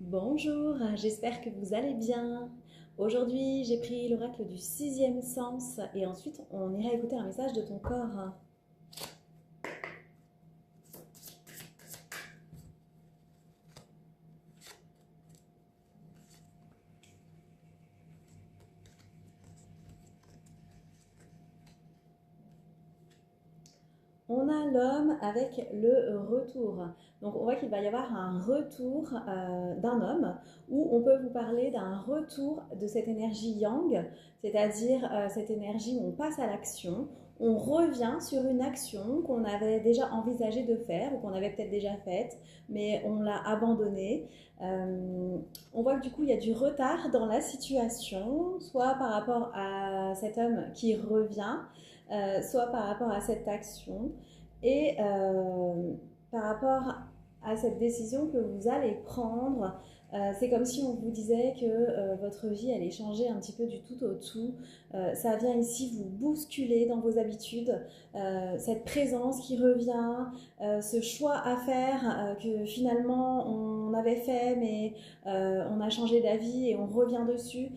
Bonjour, j'espère que vous allez bien. Aujourd'hui, j'ai pris l'oracle du sixième sens et ensuite on ira écouter un message de ton corps. On a l'homme avec le retour. Donc on voit qu'il va y avoir un retour d'un homme où on peut vous parler d'un retour de cette énergie yang, c'est-à-dire cette énergie où on passe à l'action, on revient sur une action qu'on avait déjà envisagé de faire ou qu'on avait peut-être déjà faite, mais on l'a abandonnée. On voit que du coup il y a du retard dans la situation, soit par rapport à cet homme qui revient, soit par rapport à cette action et par rapport à cette décision que vous allez prendre. C'est comme si on vous disait que votre vie allait changer un petit peu du tout au tout. Ça vient ici vous bousculer dans vos habitudes, cette présence qui revient, ce choix à faire que finalement on avait fait mais on a changé d'avis et on revient dessus.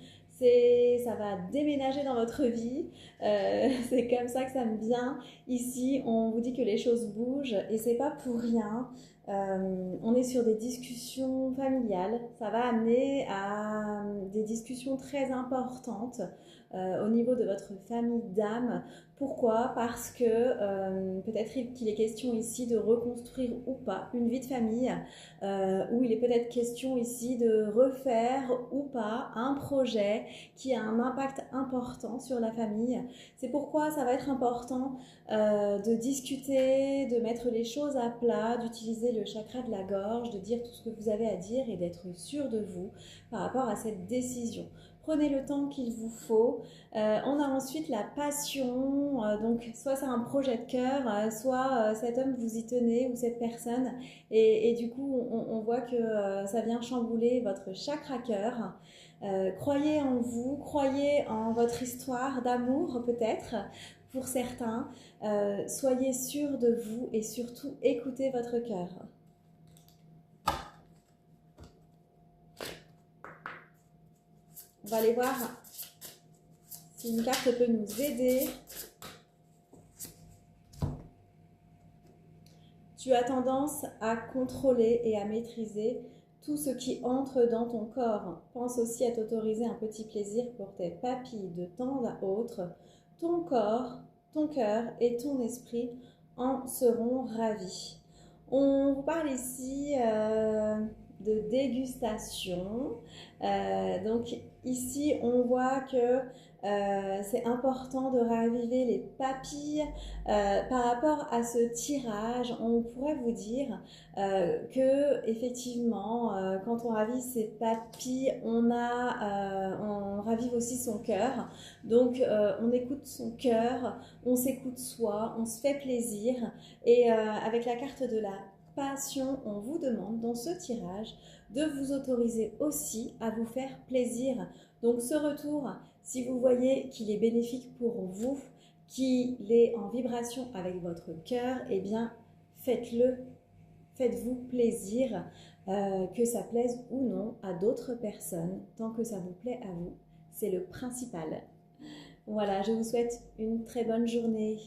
Ça va déménager dans votre vie. C'est comme ça que ça me vient. Ici, on vous dit que les choses bougent et c'est pas pour rien. On est sur des discussions familiales. Ça va amener à des discussions très importantes au niveau de votre famille d'âme. Pourquoi? Parce que peut-être qu'il est question ici de reconstruire ou pas une vie de famille, où il est peut-être question ici de refaire ou pas un projet qui a un impact important sur la famille. C'est pourquoi ça va être important de discuter, de mettre les choses à plat, d'utiliser le chakra de la gorge, de dire tout ce que vous avez à dire et d'être sûr de vous par rapport à cette décision. Prenez le temps qu'il vous faut. On a ensuite la passion, donc soit c'est un projet de cœur, soit cet homme vous y tenez ou cette personne et du coup on voit que ça vient chambouler votre chakra cœur. Croyez en vous, croyez en votre histoire d'amour peut-être pour certains. Soyez sûr de vous et surtout écoutez votre cœur. On va aller voir si une carte peut nous aider. Tu as tendance à contrôler et à maîtriser tout ce qui entre dans ton corps. Pense aussi à t'autoriser un petit plaisir pour tes papilles de temps à autre. Ton corps, ton cœur et ton esprit en seront ravis. On vous parle ici de dégustation. Donc ici, on voit que c'est important de raviver les papilles. Par rapport à ce tirage, on pourrait vous dire que effectivement, quand on ravive ses papilles, on ravive aussi son cœur. Donc, on écoute son cœur, on s'écoute soi, on se fait plaisir. Et avec la carte de la passion, on vous demande dans ce tirage de vous autoriser aussi à vous faire plaisir. Donc ce retour, si vous voyez qu'il est bénéfique pour vous, qu'il est en vibration avec votre cœur, eh bien faites-le, faites-vous plaisir, que ça plaise ou non à d'autres personnes, tant que ça vous plaît à vous, c'est le principal. Voilà, je vous souhaite une très bonne journée.